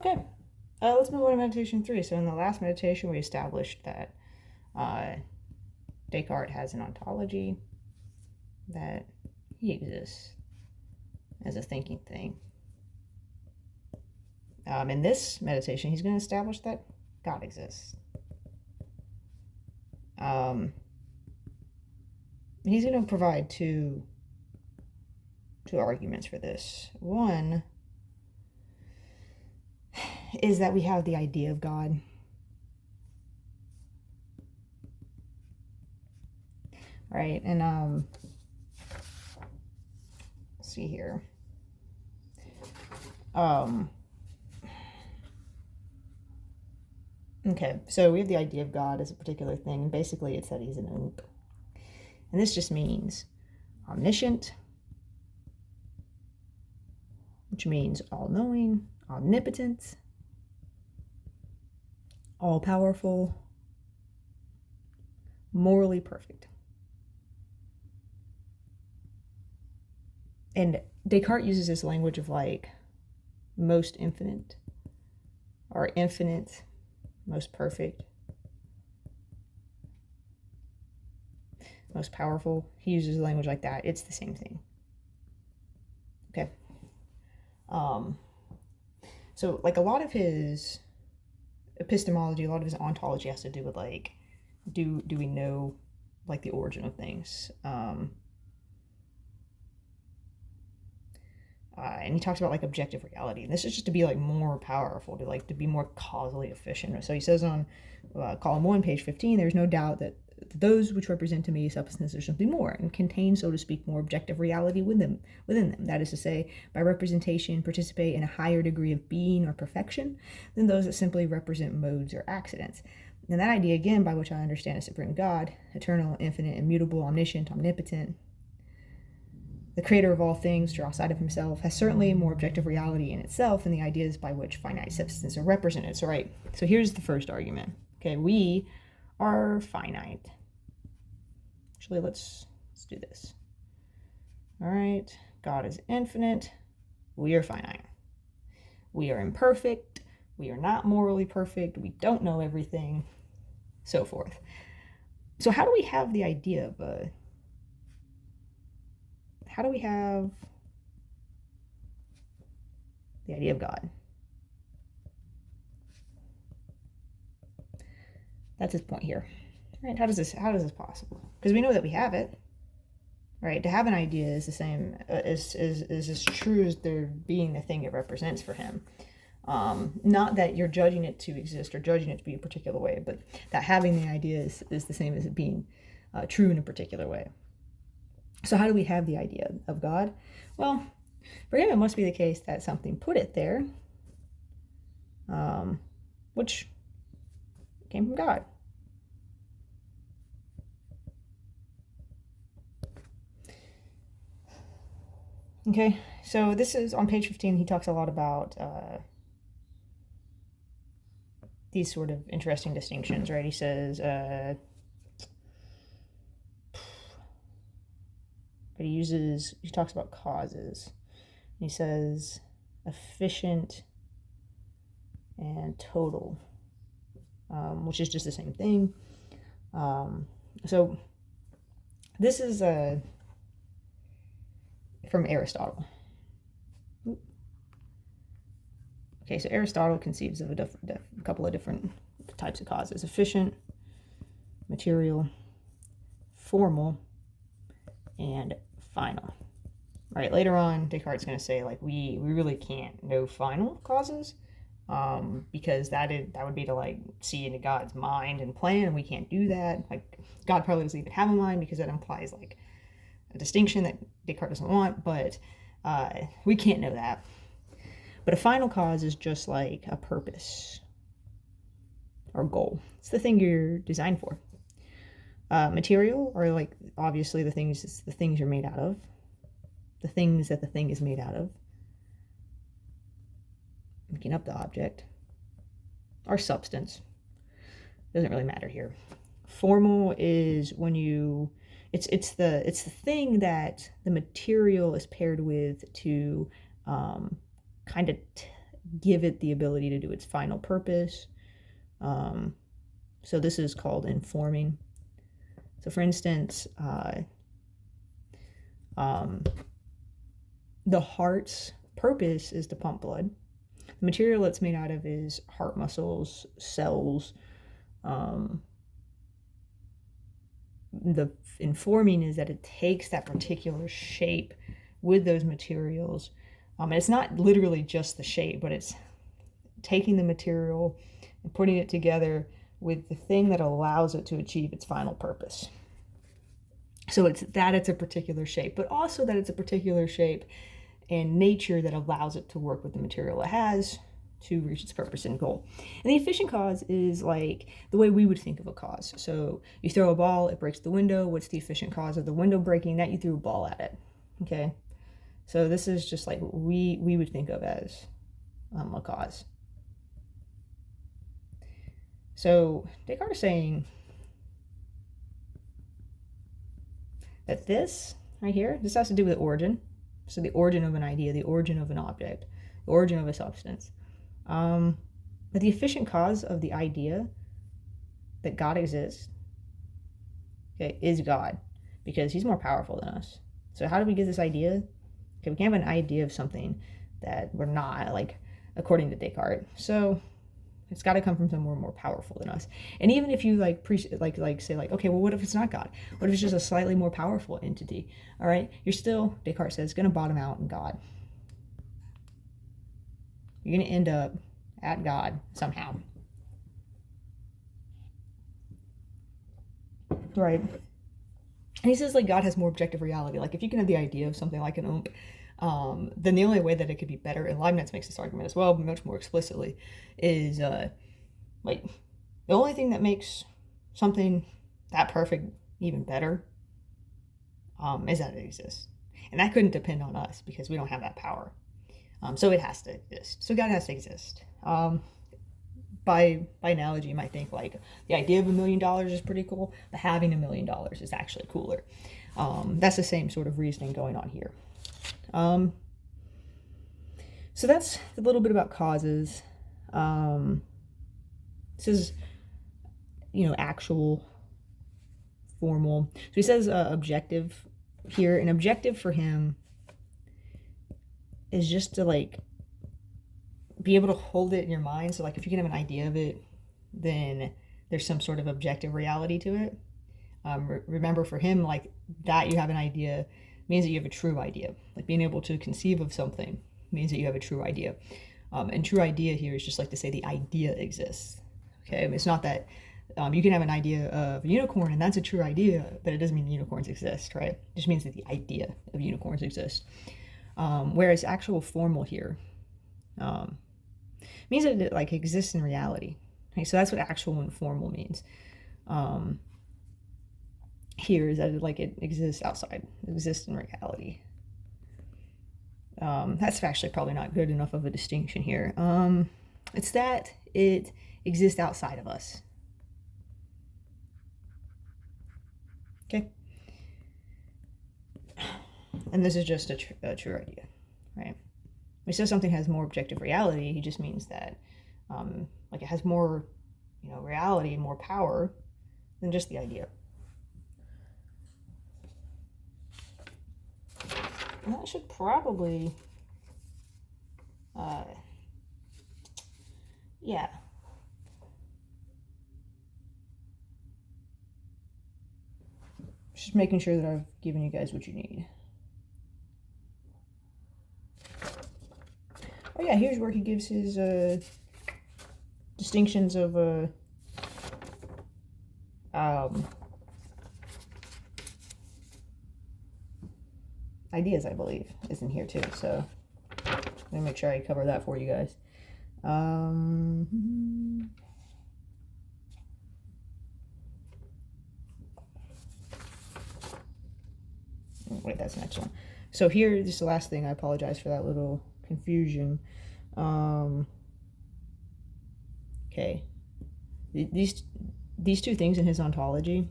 Okay, let's move on to meditation 3. So in the last meditation, we established that Descartes has an ontology, that he exists as a thinking thing. In this meditation, he's going to establish that God exists. He's going to provide two arguments for this. One is that we have the idea of God. Right, and let's see here. Okay, so we have the idea of God as a particular thing, and basically it's that he's an OOP. And this just means omniscient, which means all-knowing, omnipotent, all-powerful, morally perfect. And Descartes uses this language of like most infinite, or infinite, most perfect, most powerful. He uses language like that. It's the same thing. Okay. So like a lot of his epistemology, a lot of his ontology has to do with like, do we know like the origin of things? And he talks about like objective reality. And this is just to be like more powerful, to be more causally efficient. So he says on column 1, page 15, there's no doubt that those which represent to me substance are simply more, and contain, so to speak, more objective reality within them. That is to say, by representation, participate in a higher degree of being or perfection than those that simply represent modes or accidents. And that idea, again, by which I understand a supreme God, eternal, infinite, immutable, omniscient, omnipotent, the creator of all things, draw outside of himself, has certainly more objective reality in itself than the ideas by which finite substances are represented. So, right, so here's the first argument. Okay, we are finite. Actually, let's do this. All right, God is infinite. We are finite. We are imperfect. We are not morally perfect. We don't know everything, so forth. So how do we have the idea of how do we have the idea of God? That's his point here. Right? How is this possible? Because we know that we have it. Right? To have an idea is the same is as true as there being the thing it represents for him. Not that you're judging it to exist or judging it to be a particular way, but that having the idea is the same as it being true in a particular way. So how do we have the idea of God? Well, for him, it must be the case that something put it there, which came from God. Okay, so this is on page 15. He talks a lot about these sort of interesting distinctions, right? He says, but he talks about causes. He says efficient and total, which is just the same thing. So this is from Aristotle. Okay, so Aristotle conceives of a couple of different types of causes: efficient, material, formal, and final. Right, later on, Descartes is going to say, like, we really can't know final causes, because that would be to, like, see into God's mind and plan, and we can't do that. Like, God probably doesn't even have a mind, because that implies, like, a distinction that Descartes doesn't want, but we can't know that. But a final cause is just like a purpose or goal. It's the thing you're designed for. Material are like obviously the things you're made out of, the things that the thing is made out of, making up the object. Or substance, doesn't really matter here. Formal is when it's the thing that the material is paired with to kind of give it the ability to do its final purpose. So this is called informing. So for instance, the heart's purpose is to pump blood. The material it's made out of is heart muscles, cells. The informing is that it takes that particular shape with those materials. And it's not literally just the shape, but it's taking the material and putting it together with the thing that allows it to achieve its final purpose. So it's a particular shape, but also that it's a particular shape and nature that allows it to work with the material it has to reach its purpose and goal. And the efficient cause is like the way we would think of a cause. So you throw a ball, it breaks the window. What's the efficient cause of the window breaking? That you threw a ball at it. Okay. So this is just like what we would think of as a cause. So Descartes is saying that this right here, this has to do with origin. So the origin of an idea, the origin of an object, the origin of a substance. But the efficient cause of the idea that God exists, okay, is God, because he's more powerful than us. So how do we get this idea? Okay, we can't have an idea of something that we're not, like, according to Descartes. So it's got to come from somewhere more powerful than us. And even if you say okay, well, what if it's not God? What if it's just a slightly more powerful entity? All right, you're still, Descartes says, going to bottom out in God. You're going to end up at God somehow. Right. And he says, like, God has more objective reality. Like, if you can have the idea of something like an OMP, then the only way that it could be better, and Leibniz makes this argument as well, but much more explicitly, is, like, the only thing that makes something that perfect even better is that it exists. And that couldn't depend on us because we don't have that power. So it has to exist. So God has to exist. By analogy, you might think like the idea of $1 million is pretty cool, but having $1 million is actually cooler. That's the same sort of reasoning going on here. So that's a little bit about causes. This is, actual, formal. So he says objective here. An objective for him is just to, like, be able to hold it in your mind. So, like, if you can have an idea of it, then there's some sort of objective reality to it. Remember, for him, like, that you have an idea means that you have a true idea. Like, being able to conceive of something means that you have a true idea. And true idea here is just like to say the idea exists. Okay, it's not that you can have an idea of a unicorn and that's a true idea, but it doesn't mean unicorns exist, right? It just means that the idea of unicorns exists. Whereas actual formal here means that it, like, exists in reality. Okay, so that's what actual and formal means. Here is that it exists outside, it exists in reality. That's actually probably not good enough of a distinction here. It's that it exists outside of us. Okay? And this is just a true idea, right? When he says something has more objective reality, he just means that it has more, reality, more power than just the idea. And that should probably, yeah. Just making sure that I've given you guys what you need. Oh yeah, here's where he gives his distinctions of ideas, I believe, is in here too. So let me make sure I cover that for you guys. Wait, that's the next one. So here, this is the last thing. I apologize for that little confusion. Okay. These two things in his ontology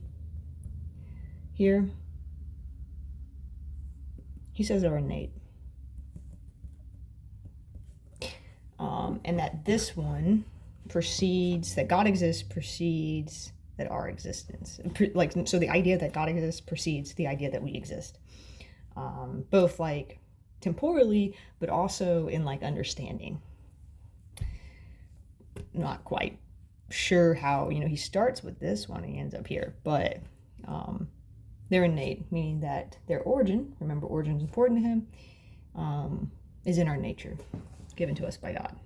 here, he says are innate. and that this one precedes, that God exists precedes that our existence. Like, so the idea that God exists precedes the idea that we exist. Both like temporally, but also in like understanding. Not quite sure how, he starts with this one and he ends up here, but they're innate, meaning that their origin, remember origin is important to him, is in our nature, given to us by God.